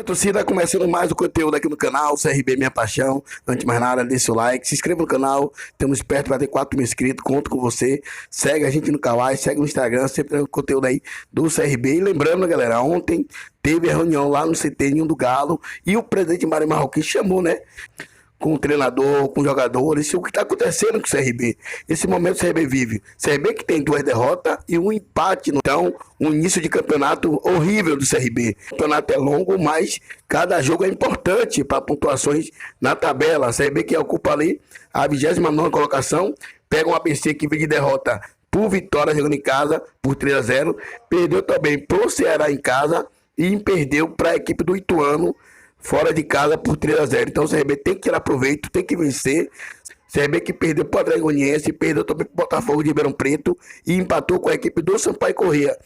torcida, começando mais o conteúdo aqui no canal, CRB Minha Paixão. Antes de mais nada, deixa o like, se inscreva no canal, estamos perto, vai ter 4 mil inscritos, conto com você. Segue a gente no canal, segue no Instagram, sempre tem conteúdo aí do CRB. E lembrando, galera, ontem teve a reunião lá no CT Ninho do Galo e o presidente Mário Marroquim chamou, né? Com o treinador, com os jogadores, o que está acontecendo com o CRB. Esse momento o CRB vive. CRB que tem 2 derrotas e um empate. Então, um início de campeonato horrível do CRB. O campeonato é longo, mas cada jogo é importante para pontuações na tabela. CRB que ocupa ali a 29ª colocação, pega um ABC que vem de derrota por Vitória jogando em casa, por 3-0. Perdeu também pro Ceará em casa e perdeu para a equipe do Ituano fora de casa por 3-0. Então o CRB tem que tirar proveito, tem que vencer. CRB que perdeu para o Atlético Goianiense, perdeu também para o Botafogo de Ribeirão Preto e empatou com a equipe do Sampaio Corrêa.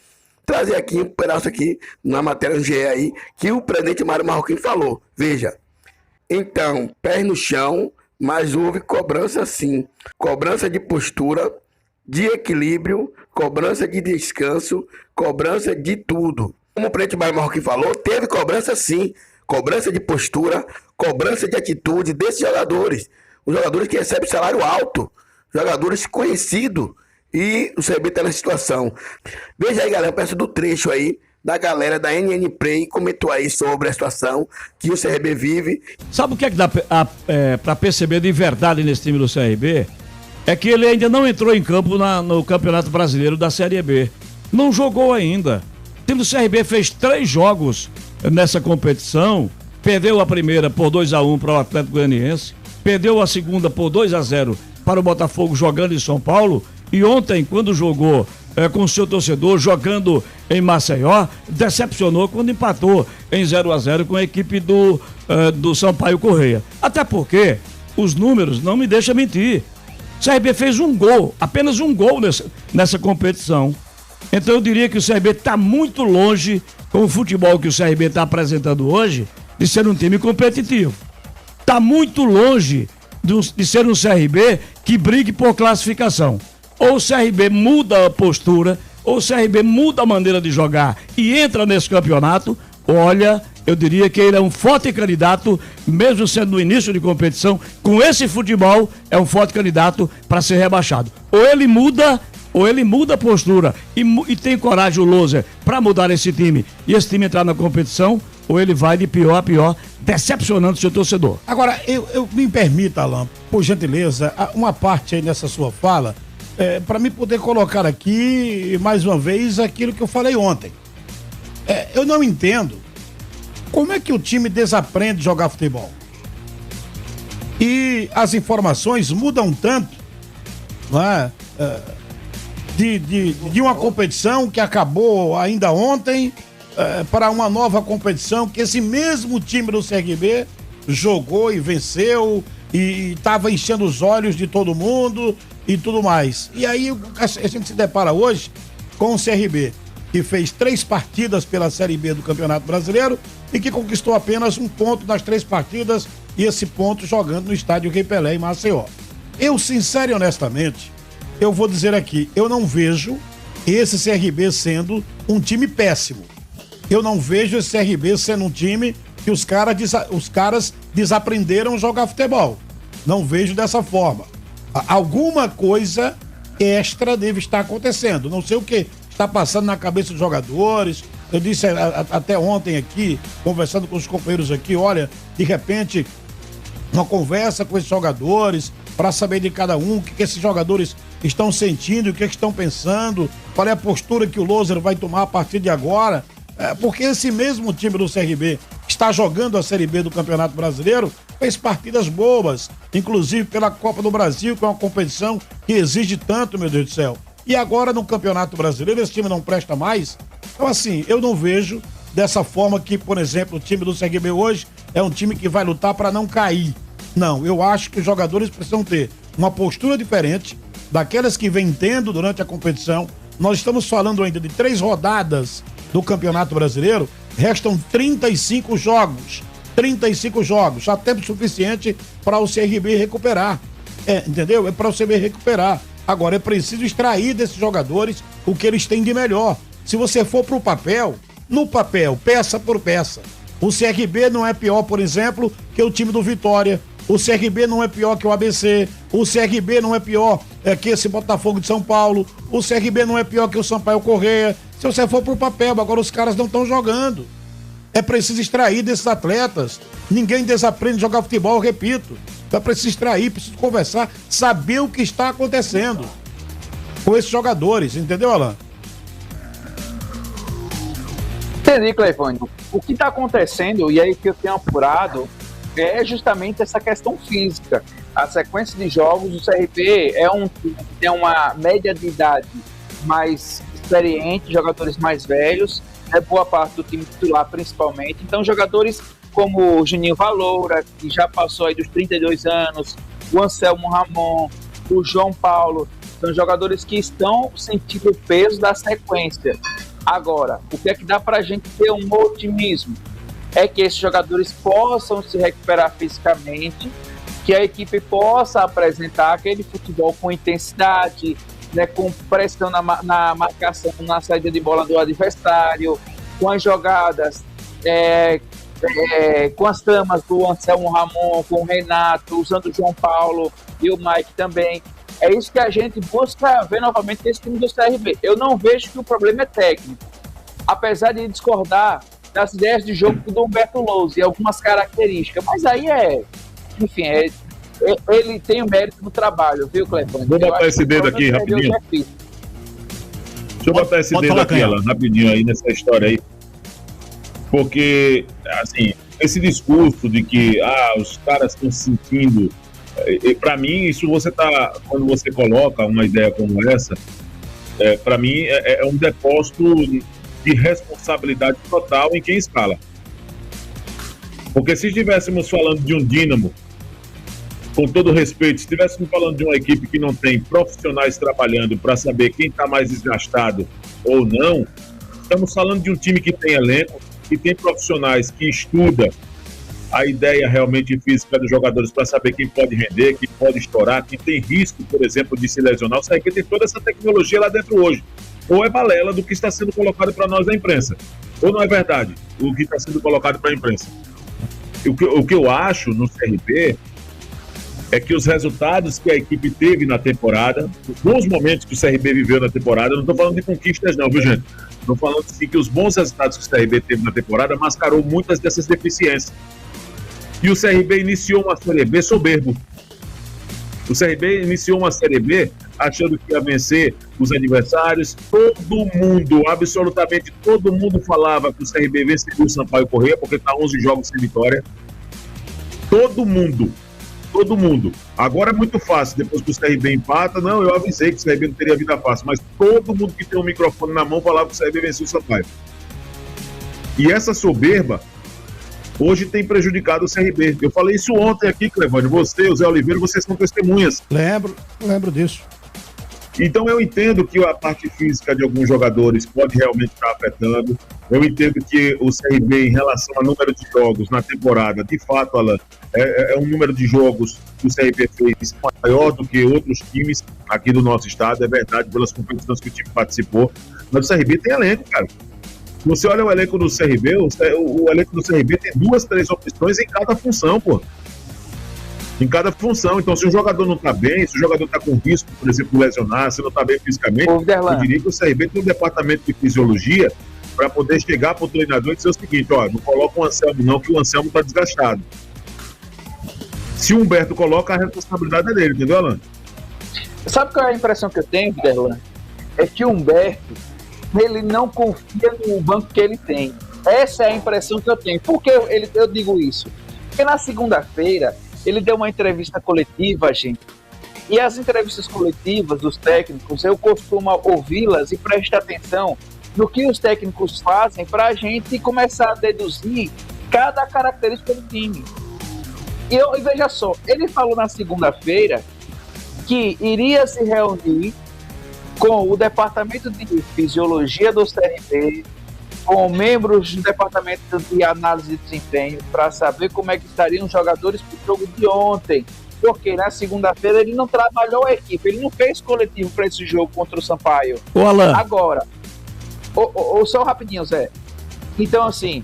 Trazer aqui um pedaço aqui na matéria do GE aí, que o presidente Mário Marroquim falou. Veja, então, pés no chão, mas houve cobrança sim. Cobrança de postura, de equilíbrio, cobrança de descanso, cobrança de tudo. Como o presidente Mário Marroquim falou, teve cobrança sim. Cobrança de postura, cobrança de atitude desses jogadores. Os jogadores que recebem salário alto, jogadores conhecidos. E o CRB está nessa situação. Veja aí, galera, peço do trecho aí da galera da NN Play, comentou aí sobre a situação que o CRB vive. Sabe o que é que dá para perceber de verdade nesse time do CRB? É que ele ainda não entrou em campo no Campeonato Brasileiro da Série B. Não jogou ainda. O time do CRB fez 3 jogos nessa competição, perdeu a primeira por 2-1 para o Atlético Goianiense, perdeu a segunda por 2-0 para o Botafogo jogando em São Paulo, e ontem, quando jogou com o seu torcedor, jogando em Maceió, decepcionou quando empatou em 0-0 com a equipe do Sampaio Corrêa. Até porque os números não me deixam mentir. O CRB fez um gol, apenas um gol nessa competição. Então eu diria que o CRB está muito longe, com o futebol que o CRB está apresentando hoje, de ser um time competitivo. Está muito longe de ser um CRB que brigue por classificação. Ou o CRB muda a postura, ou o CRB muda a maneira de jogar e entra nesse campeonato. Olha, eu diria que ele é um forte candidato, mesmo sendo no início de competição, com esse futebol, é um forte candidato para ser rebaixado. Ou ele muda a postura e tem coragem o Loser para mudar esse time e esse time entrar na competição, ou ele vai de pior a pior, decepcionando o seu torcedor. Agora, eu me permita, Alain, por gentileza, uma parte aí nessa sua fala, para me poder colocar aqui, mais uma vez, aquilo que eu falei ontem. Eu não entendo como é que o time desaprende jogar futebol. E as informações mudam tanto, não é? De uma competição que acabou ainda ontem para uma nova competição que esse mesmo time do CRB jogou e venceu e estava enchendo os olhos de todo mundo e tudo mais. E aí a gente se depara hoje com o CRB, que fez 3 partidas pela Série B do Campeonato Brasileiro e que conquistou apenas 1 ponto das 3 partidas, e esse ponto jogando no estádio Rei Pelé em Maceió. Eu, sincero e honestamente, eu vou dizer aqui, eu não vejo esse CRB sendo um time péssimo. Eu não vejo esse CRB sendo um time que os caras desaprenderam a jogar futebol. Não vejo dessa forma. Alguma coisa extra deve estar acontecendo. Não sei o que está passando na cabeça dos jogadores. Eu disse até ontem aqui, conversando com os companheiros aqui, olha, de repente, uma conversa com esses jogadores para saber de cada um o que esses jogadores estão sentindo, o que estão pensando, qual é a postura que o Loser vai tomar a partir de agora. Porque esse mesmo time do CRB está jogando a Série B do Campeonato Brasileiro, fez partidas boas, inclusive pela Copa do Brasil, que é uma competição que exige tanto, meu Deus do céu. E agora no Campeonato Brasileiro esse time não presta mais. Então assim, eu não vejo dessa forma que, por exemplo, o time do CRB hoje é um time que vai lutar para não cair. Não, eu acho que os jogadores precisam ter uma postura diferente daquelas que vem tendo durante a competição. Nós estamos falando ainda de 3 rodadas do Campeonato Brasileiro, restam 35 jogos. 35 jogos, já tempo suficiente para o CRB recuperar. Entendeu? É para o CRB recuperar. Agora é preciso extrair desses jogadores o que eles têm de melhor. Se você for pro papel, no papel, peça por peça, O CRB não é pior, por exemplo, que o time do Vitória. O CRB não é pior que o ABC. O CRB não é pior que esse Botafogo de São Paulo. O CRB não é pior que o Sampaio Corrêa. Se você for pro papel, agora os caras não estão jogando. É preciso extrair desses atletas. Ninguém desaprende a jogar futebol, eu repito. É preciso extrair, preciso conversar, saber o que está acontecendo com esses jogadores, entendeu, Alan? Entendi, Clevânio. O que está acontecendo, e aí que eu tenho apurado, é justamente essa questão física. A sequência de jogos, o CRB é um time que tem uma média de idade mais experiente, jogadores mais velhos, boa parte do time titular principalmente. Então, jogadores como o Juninho Valoura, que já passou aí dos 32 anos, o Anselmo Ramon, o João Paulo, são jogadores que estão sentindo o peso da sequência. Agora, o que é que dá pra gente ter um otimismo? É que esses jogadores possam se recuperar fisicamente, que a equipe possa apresentar aquele futebol com intensidade, né, com pressão na marcação, na saída de bola do adversário, com as jogadas, com as tramas do Anselmo Ramon, com o Renato, usando o João Paulo e o Mike também. É isso que a gente busca ver novamente nesse time do CRB. Eu não vejo que o problema é técnico, apesar de discordar das ideias de jogo do Humberto Lousa e algumas características, mas aí enfim, ele tem o mérito no trabalho, viu, Clevânio? Vou botar esse dedo aqui rapidinho. Deixa eu botar esse dedo aqui, Alan, rapidinho aí nessa história aí. Porque, assim, esse discurso de que os caras estão se sentindo, para mim, isso quando você coloca uma ideia como essa, para mim é um depósito de responsabilidade total em quem escala. Porque se estivéssemos falando de um Dínamo, com todo respeito, se estivéssemos falando de uma equipe que não tem profissionais trabalhando para saber quem está mais desgastado ou não, estamos falando de um time que tem elenco, que tem profissionais que estudam a ideia realmente física dos jogadores para saber quem pode render, quem pode estourar, quem tem risco, por exemplo, de se lesionar. O CRB tem toda essa tecnologia lá dentro hoje. Ou é balela do que está sendo colocado para nós da imprensa, ou não é verdade o que está sendo colocado para a imprensa. O que eu acho no CRB é que os resultados que a equipe teve na temporada, os bons momentos que o CRB viveu na temporada, não estou falando de conquistas não, viu, gente? Estou falando sim que os bons resultados que o CRB teve na temporada mascarou muitas dessas deficiências. E o CRB iniciou uma Série B soberbo. O CRB iniciou uma Série B achando que ia vencer os adversários. Todo mundo, absolutamente todo mundo falava que o CRB venceria o Sampaio Corrêa, porque está 11 jogos sem vitória. Todo mundo. Agora é muito fácil, depois que o CRB empata, não, eu avisei que o CRB não teria vida fácil, mas todo mundo que tem um microfone na mão falava que o CRB venceu o Sampaio. E essa soberba hoje tem prejudicado o CRB. Eu falei isso ontem aqui, Clevânio, você, o Zé Oliveira, vocês são testemunhas. Lembro disso. Então eu entendo que a parte física de alguns jogadores pode realmente estar afetando. Eu entendo que o CRB, em relação ao número de jogos na temporada, de fato, Alan, é um número de jogos que o CRB fez maior do que outros times aqui do nosso estado, é verdade, pelas competições que o time participou. Mas o CRB tem elenco, cara. Você olha o elenco do CRB, o elenco do CRB tem 2, 3 opções em cada função, pô. Em cada função. Então, se o jogador não tá bem, se o jogador tá com risco, por exemplo, de lesionar, se não tá bem fisicamente, eu diria que o CRB tem um departamento de fisiologia para poder chegar pro treinador e dizer o seguinte, não coloca o Anselmo não, que o Anselmo tá desgastado. Se o Humberto coloca, a responsabilidade é dele, entendeu, Alan? Sabe qual é a impressão que eu tenho, Viderlan? É que o Humberto, ele não confia no banco que ele tem. Essa é a impressão que eu tenho. Por que eu digo isso? Porque na segunda-feira ele deu uma entrevista coletiva, gente, e as entrevistas coletivas dos técnicos, eu costumo ouvi-las e prestar atenção no que os técnicos fazem para a gente começar a deduzir cada característica do time. E veja só, ele falou na segunda-feira que iria se reunir com o departamento de fisiologia do CRB, com membros do departamento de análise de desempenho, para saber como é que estariam os jogadores para o jogo de ontem. Porque na segunda-feira ele não trabalhou a equipe, ele não fez coletivo para esse jogo contra o Sampaio. Ô, Alan. Agora, só rapidinho, Zé. Então, assim,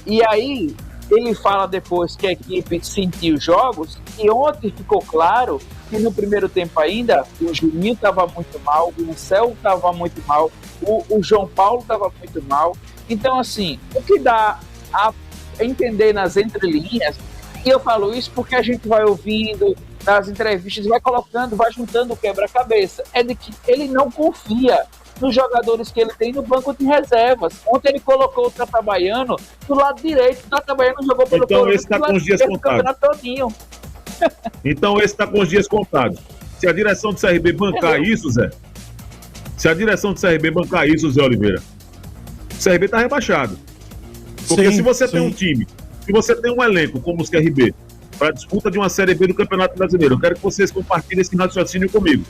E aí, ele fala depois que a equipe sentiu os jogos, e ontem ficou claro que no primeiro tempo ainda, o Juninho estava muito mal, o Marcel estava muito mal, o João Paulo estava muito mal. Então, assim, o que dá a entender nas entrelinhas, e eu falo isso porque a gente vai ouvindo nas entrevistas, vai colocando, vai juntando o quebra-cabeça, é de que ele não confia nos jogadores que ele tem no banco de reservas. Ontem ele colocou o Tata Baiano do lado direito. O Tata Baiano jogou pelo Então esse está com os dias contados. Então esse está com os dias contados. Se a direção do CRB bancar isso, Zé, Zé Oliveira, o CRB está rebaixado. Porque se você tem um time, se você tem um elenco como os CRB, para a disputa de uma Série B do Campeonato Brasileiro, eu quero que vocês compartilhem esse raciocínio comigo.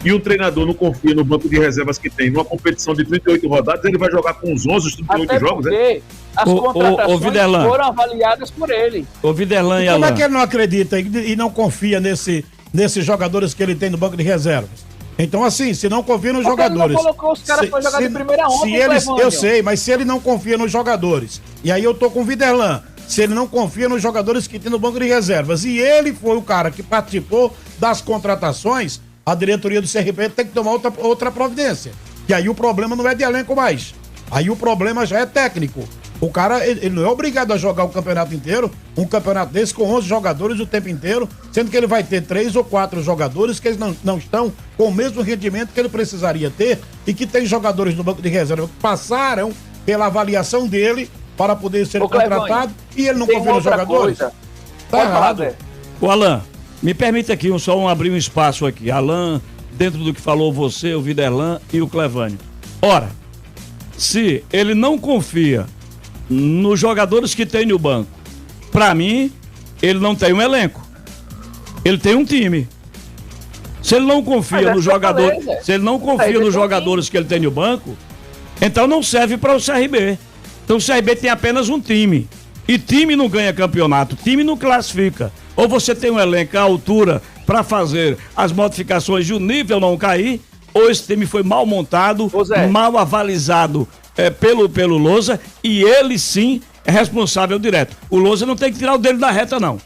E o treinador não confia no banco de reservas que tem numa competição de 38 rodadas, ele vai jogar com os 11, os 38 jogos, né? As contratações foram avaliadas por ele. Ô Viderlan e como Alan, é que ele não acredita e não confia nesses jogadores que ele tem no banco de reservas? Então, assim, se não confia nos jogadores... Ele não colocou os caras pra jogar de primeira ontem, eu sei, mas se ele não confia nos jogadores, e aí eu tô com o Viderlan, se ele não confia nos jogadores que tem no banco de reservas, e ele foi o cara que participou das contratações, a diretoria do CRB tem que tomar outra providência. E aí o problema não é de elenco mais. Aí o problema já é técnico. O cara, ele não é obrigado a jogar o campeonato inteiro, um campeonato desse com 11 jogadores o tempo inteiro, sendo que ele vai ter 3 ou 4 jogadores que eles não estão com o mesmo rendimento que ele precisaria ter, e que tem jogadores no banco de reserva que passaram pela avaliação dele para poder ser contratado, e ele não confia nos jogadores. Tá errado. O Alan, me permite aqui abrir um espaço aqui. Alan, dentro do que falou você, o Viderlan e o Clevânio. Ora, se ele não confia nos jogadores que tem no banco, pra mim, ele não tem um elenco. Ele tem um time. Se ele não confia nos jogadores, nos jogadores que ele tem no banco, então não serve para o CRB. Então o CRB tem apenas um time. E time não ganha campeonato, time não classifica. Ou você tem um elenco à altura para fazer as modificações e o nível não cair, ou esse time foi mal montado, mal avalizado pelo Lousa, e ele sim é responsável direto. O Lousa não tem que tirar o dele da reta, não.